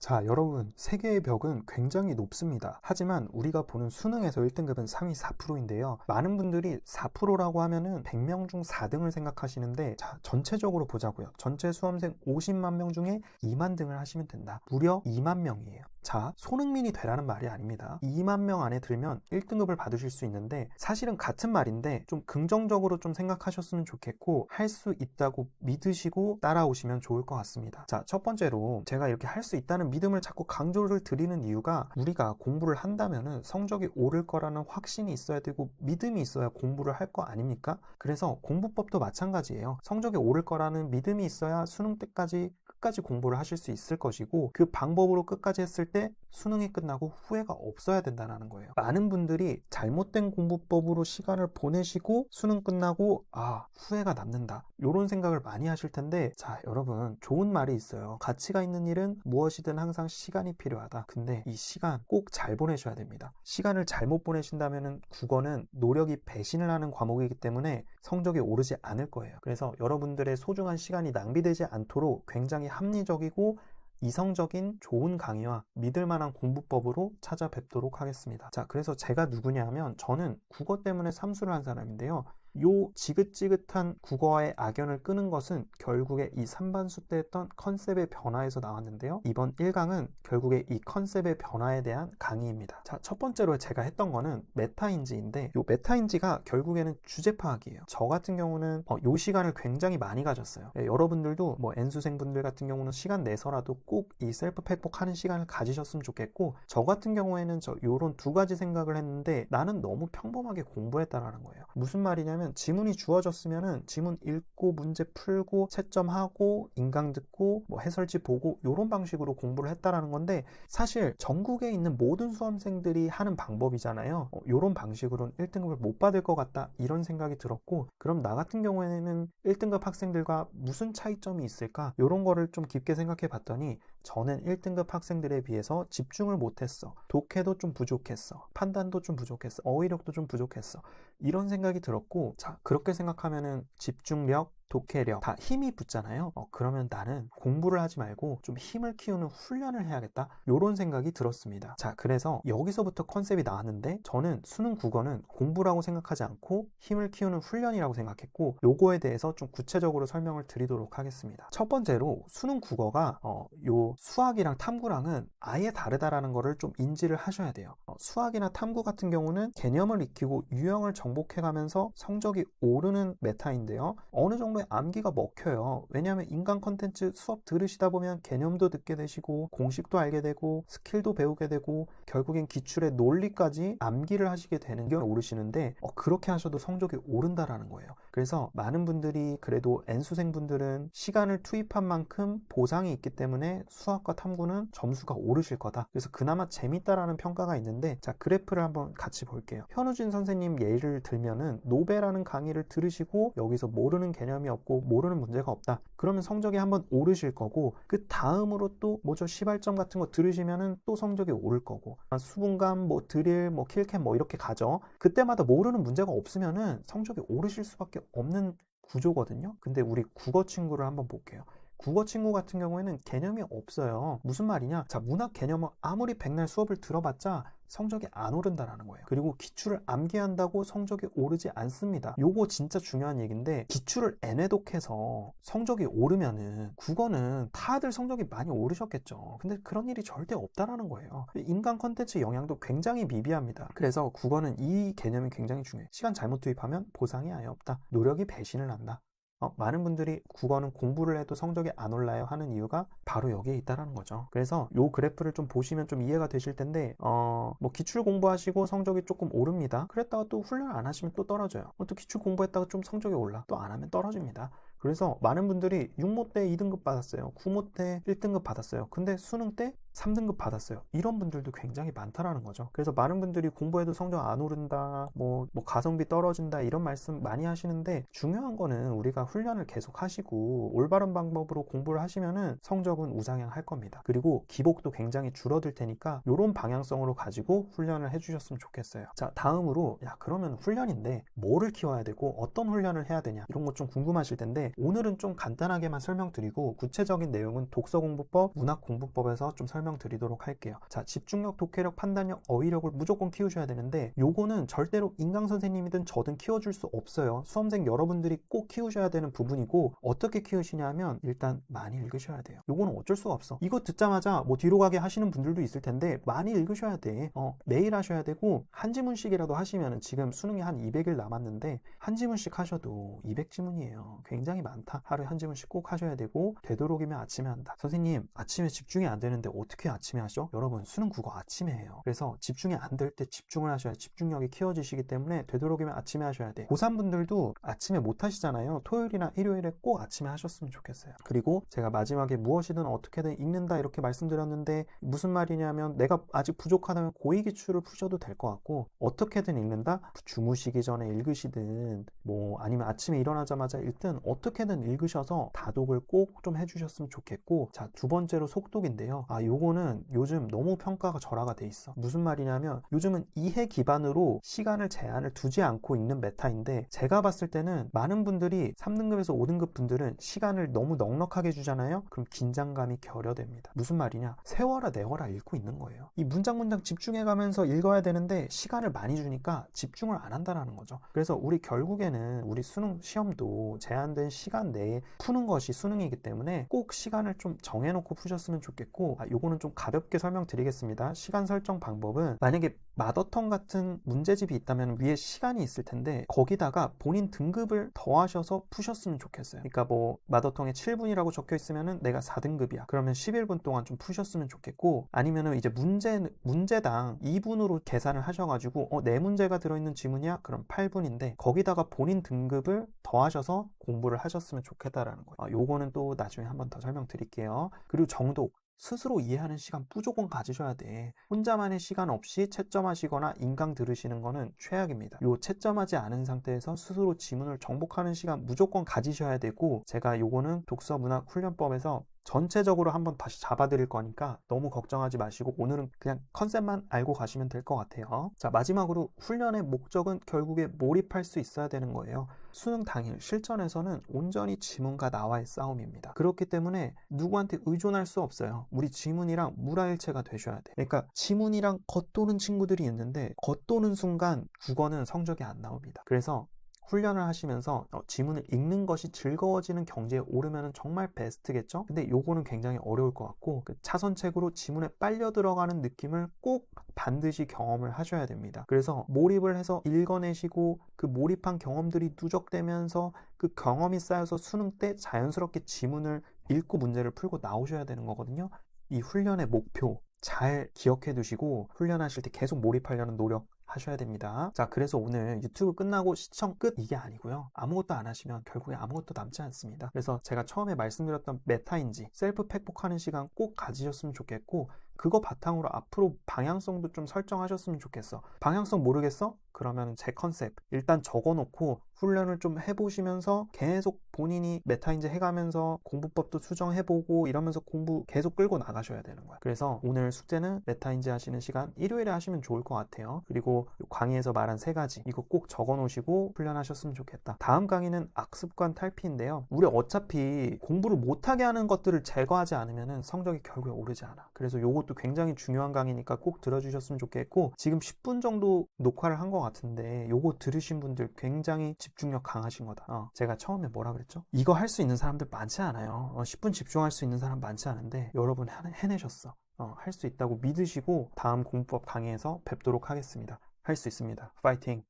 자, 여러분, 세계의 벽은 굉장히 높습니다. 하지만 우리가 보는 수능에서 1등급은 상위 4%인데요. 많은 분들이 4%라고 하면은 100명 중 4등을 생각하시는데, 자, 전체적으로 보자고요. 전체 수험생 50만 명 중에 2만 등을 하시면 된다. 무려 2만 명이에요. 자, 손흥민이 되라는 말이 아닙니다. 2만 명 안에 들면 1등급을 받으실 수 있는데, 사실은 같은 말인데 좀 긍정적으로 좀 생각하셨으면 좋겠고, 할 수 있다고 믿으시고 따라오시면 좋을 것 같습니다. 자, 첫 번째로 제가 이렇게 할 수 있다는 믿음을 자꾸 강조를 드리는 이유가, 우리가 공부를 한다면은 성적이 오를 거라는 확신이 있어야 되고 믿음이 있어야 공부를 할 거 아닙니까? 그래서 공부법도 마찬가지예요. 성적이 오를 거라는 믿음이 있어야 수능 때까지 끝까지 공부를 하실 수 있을 것이고, 그 방법으로 끝까지 했을 때 수능이 끝나고 후회가 없어야 된다는 거예요. 많은 분들이 잘못된 공부법으로 시간을 보내시고 수능 끝나고 후회가 남는다, 이런 생각을 많이 하실 텐데, 자, 여러분, 좋은 말이 있어요. 가치가 있는 일은 무엇이든 항상 시간이 필요하다. 근데 이 시간 꼭 잘 보내셔야 됩니다. 시간을 잘못 보내신다면 국어는 노력이 배신을 하는 과목이기 때문에 성적이 오르지 않을 거예요. 그래서 여러분들의 소중한 시간이 낭비되지 않도록 굉장히 합리적이고 이성적인 좋은 강의와 믿을 만한 공부법으로 찾아뵙도록 하겠습니다. 자, 그래서 제가 누구냐 하면, 저는 국어 때문에 삼수를 한 사람인데요. 요 지긋지긋한 국어의 악연을 끄는 것은 결국에 이 3반수 때 했던 컨셉의 변화에서 나왔는데요. 이번 1강은 결국에 이 컨셉의 변화에 대한 강의입니다. 자, 첫 번째로 제가 했던 거는 메타인지인데, 요 메타인지가 결국에는 주제 파악이에요. 저 같은 경우는 요 시간을 굉장히 많이 가졌어요. 여러분들도 N수생분들 같은 경우는 시간 내서라도 꼭 이 셀프 팩폭하는 시간을 가지셨으면 좋겠고, 저 같은 경우에는 요런 두 가지 생각을 했는데, 나는 너무 평범하게 공부했다라는 거예요. 무슨 말이냐면, 지문이 주어졌으면은 지문 읽고 문제 풀고 채점하고 인강 듣고 해설지 보고 이런 방식으로 공부를 했다라는 건데, 사실 전국에 있는 모든 수험생들이 하는 방법이잖아요. 이런 방식으로는 1등급을 못 받을 것 같다, 이런 생각이 들었고, 그럼 나 같은 경우에는 1등급 학생들과 무슨 차이점이 있을까, 이런 거를 좀 깊게 생각해 봤더니, 저는 1등급 학생들에 비해서 집중을 못했어, 독해도 좀 부족했어, 판단도 좀 부족했어, 어휘력도 좀 부족했어, 이런 생각이 들었고, 자, 그렇게 생각하면은 집중력, 독해력 다 힘이 붙잖아요. 그러면 나는 공부를 하지 말고 좀 힘을 키우는 훈련을 해야겠다, 이런 생각이 들었습니다. 자, 그래서 여기서부터 컨셉이 나왔는데, 저는 수능 국어는 공부라고 생각하지 않고 힘을 키우는 훈련이라고 생각했고, 요거에 대해서 좀 구체적으로 설명을 드리도록 하겠습니다. 첫 번째로, 수능 국어가 요 수학이랑 탐구랑은 아예 다르다라는 거를 좀 인지를 하셔야 돼요. 수학이나 탐구 같은 경우는 개념을 익히고 유형을 정복해가면서 성적이 오르는 메타인데요. 어느 정도의 암기가 먹혀요. 왜냐하면 인강 컨텐츠 수업 들으시다 보면 개념도 듣게 되시고 공식도 알게 되고 스킬도 배우게 되고 결국엔 기출의 논리까지 암기를 하시게 되는 게 오르시는데, 그렇게 하셔도 성적이 오른다라는 거예요. 그래서 많은 분들이, 그래도 N수생분들은 시간을 투입한 만큼 보상이 있기 때문에 수학과 탐구는 점수가 오르실 거다, 그래서 그나마 재밌다라는 평가가 있는데, 자, 그래프를 한번 같이 볼게요. 현우진 선생님 예를 들면은, 노베라는 강의를 들으시고 여기서 모르는 개념이 없고 모르는 문제가 없다, 그러면 성적이 한번 오르실 거고, 그 다음으로 또 시발점 같은 거 들으시면은 또 성적이 오를 거고, 수분감, 드릴, 킬캠 이렇게 가죠. 그때마다 모르는 문제가 없으면은 성적이 오르실 수밖에 없는 구조거든요. 근데 우리 국어 친구를 한번 볼게요. 국어 친구 같은 경우에는 개념이 없어요. 무슨 말이냐? 자, 문학 개념은 아무리 백날 수업을 들어봤자 성적이 안 오른다라는 거예요. 그리고 기출을 암기한다고 성적이 오르지 않습니다. 요거 진짜 중요한 얘기인데, 기출을 애매독해서 성적이 오르면은 국어는 다들 성적이 많이 오르셨겠죠. 근데 그런 일이 절대 없다라는 거예요. 인간 컨텐츠 영향도 굉장히 미비합니다. 그래서 국어는 이 개념이 굉장히 중요해요. 시간 잘못 투입하면 보상이 아예 없다, 노력이 배신을 한다. 많은 분들이 국어는 공부를 해도 성적이 안 올라요 하는 이유가 바로 여기에 있다라는 거죠. 그래서 요 그래프를 좀 보시면 좀 이해가 되실 텐데, 기출 공부하시고 성적이 조금 오릅니다. 그랬다가 또 훈련 안 하시면 또 떨어져요. 또 기출 공부했다가 좀 성적이 올라, 또 안 하면 떨어집니다. 그래서 많은 분들이 6모 때 2등급 받았어요, 9모 때 1등급 받았어요, 근데 수능 때 3등급 받았어요, 이런 분들도 굉장히 많다라는 거죠. 그래서 많은 분들이 공부해도 성적 안 오른다, 가성비 떨어진다, 이런 말씀 많이 하시는데, 중요한 거는 우리가 훈련을 계속 하시고 올바른 방법으로 공부를 하시면은 성적은 우상향할 겁니다. 그리고 기복도 굉장히 줄어들 테니까 이런 방향성으로 가지고 훈련을 해주셨으면 좋겠어요. 자, 다음으로, 그러면 훈련인데 뭐를 키워야 되고 어떤 훈련을 해야 되냐, 이런 거 좀 궁금하실 텐데, 오늘은 좀 간단하게만 설명드리고 구체적인 내용은 독서공부법, 문학공부법에서 좀 설명 설명드리도록 할게요. 자, 집중력, 독해력, 판단력, 어휘력을 무조건 키우셔야 되는데 요거는 절대로 인강 선생님이든 저든 키워줄 수 없어요. 수험생 여러분들이 꼭 키우셔야 되는 부분이고, 어떻게 키우시냐면 일단 많이 읽으셔야 돼요. 요거는 어쩔 수가 없어. 이거 듣자마자 뭐 뒤로 가게 하시는 분들도 있을 텐데 많이 읽으셔야 돼. 매일 하셔야 되고, 한 지문씩이라도 하시면은 지금 수능이 한 200일 남았는데 한 지문씩 하셔도 200지문이에요. 굉장히 많다. 하루에 한 지문씩 꼭 하셔야 되고, 되도록이면 아침에 한다. 선생님, 아침에 집중이 안 되는데 어떻게 아침에 하죠? 여러분, 수능 국어 아침에 해요. 그래서 집중이 안 될 때 집중을 하셔야 집중력이 키워지시기 때문에 되도록이면 아침에 하셔야 돼. 고3 분들도 아침에 못 하시잖아요. 토요일이나 일요일에 꼭 아침에 하셨으면 좋겠어요. 그리고 제가 마지막에 무엇이든 어떻게든 읽는다 이렇게 말씀드렸는데, 무슨 말이냐면 내가 아직 부족하다면 고의기출을 푸셔도 될 것 같고, 어떻게든 읽는다? 주무시기 전에 읽으시든 뭐 아니면 아침에 일어나자마자 읽든 어떻게든 읽으셔서 다독을 꼭 좀 해주셨으면 좋겠고, 자, 두 번째로 속독인데요. 요거는 요즘 너무 평가가 절하가 돼 있어. 무슨 말이냐면 요즘은 이해 기반으로 시간을 제한을 두지 않고 읽는 메타인데, 제가 봤을 때는 많은 분들이 3등급에서 5등급 분들은 시간을 너무 넉넉하게 주잖아요. 그럼 긴장감이 결여됩니다. 무슨 말이냐? 세워라 내워라 읽고 있는 거예요. 이 문장 집중해가면서 읽어야 되는데 시간을 많이 주니까 집중을 안 한다는 거죠. 그래서 우리 결국에는 우리 수능 시험도 제한된 시간 내에 푸는 것이 수능이기 때문에 꼭 시간을 좀 정해놓고 푸셨으면 좋겠고, 요거는 좀 가볍게 설명드리겠습니다. 시간 설정 방법은, 만약에 마더텅 같은 문제집이 있다면 위에 시간이 있을 텐데 거기다가 본인 등급을 더하셔서 푸셨으면 좋겠어요. 그러니까 뭐 마더텅에 7분이라고 적혀 있으면은 내가 4등급이야. 그러면 11분 동안 좀 푸셨으면 좋겠고, 아니면은 이제 문제당 2분으로 계산을 하셔가지고 4문제가 들어있는 지문이야? 그럼 8분인데 거기다가 본인 등급을 더하셔서 공부를 하셨으면 좋겠다라는 거예요. 요거는 또 나중에 한번 더 설명드릴게요. 그리고 정독. 스스로 이해하는 시간 무조건 가지셔야 돼. 혼자만의 시간 없이 채점하시거나 인강 들으시는 거는 최악입니다. 요 채점하지 않은 상태에서 스스로 지문을 정복하는 시간 무조건 가지셔야 되고, 제가 요거는 독서문학훈련법에서 전체적으로 한번 다시 잡아드릴 거니까 너무 걱정하지 마시고 오늘은 그냥 컨셉만 알고 가시면 될 것 같아요. 자, 마지막으로 훈련의 목적은 결국에 몰입할 수 있어야 되는 거예요. 수능 당일 실전에서는 온전히 지문과 나와의 싸움입니다. 그렇기 때문에 누구한테 의존할 수 없어요. 우리 지문이랑 물화일체가 되셔야 돼. 그러니까 지문이랑 겉도는 친구들이 있는데 겉도는 순간 국어는 성적이 안 나옵니다. 그래서 훈련을 하시면서 지문을 읽는 것이 즐거워지는 경지에 오르면 정말 베스트겠죠? 근데 요거는 굉장히 어려울 것 같고, 그 차선책으로 지문에 빨려 들어가는 느낌을 꼭 반드시 경험을 하셔야 됩니다. 그래서 몰입을 해서 읽어내시고 그 몰입한 경험들이 누적되면서 그 경험이 쌓여서 수능 때 자연스럽게 지문을 읽고 문제를 풀고 나오셔야 되는 거거든요. 이 훈련의 목표 잘 기억해 두시고 훈련하실 때 계속 몰입하려는 노력 하셔야 됩니다. 자, 그래서 오늘 유튜브 끝나고 시청 끝 이게 아니고요. 아무것도 안 하시면 결국에 아무것도 남지 않습니다. 그래서 제가 처음에 말씀드렸던 메타인지 셀프 팩폭하는 시간 꼭 가지셨으면 좋겠고, 그거 바탕으로 앞으로 방향성도 좀 설정하셨으면 좋겠어. 방향성 모르겠어? 그러면 제 컨셉 일단 적어놓고 훈련을 좀 해보시면서 계속 본인이 메타인지 해가면서 공부법도 수정해보고 이러면서 공부 계속 끌고 나가셔야 되는 거야. 그래서 오늘 숙제는 메타인지 하시는 시간 일요일에 하시면 좋을 것 같아요. 그리고 강의에서 말한 3가지 이거 꼭 적어놓으시고 훈련하셨으면 좋겠다. 다음 강의는 악습관 탈피인데요. 우리 어차피 공부를 못하게 하는 것들을 제거하지 않으면 성적이 결국에 오르지 않아. 그래서 요것도 굉장히 중요한 강의니까 꼭 들어주셨으면 좋겠고, 지금 10분 정도 녹화를 한 것 같은데 요거 들으신 분들 굉장히 집중력 강하신 거다. 제가 처음에 뭐라 그랬죠? 이거 할 수 있는 사람들 많지 않아요. 10분 집중할 수 있는 사람 많지 않은데 여러분 해내셨어. 할 수 있다고 믿으시고 다음 공부법 강의에서 뵙도록 하겠습니다. 할 수 있습니다. 파이팅!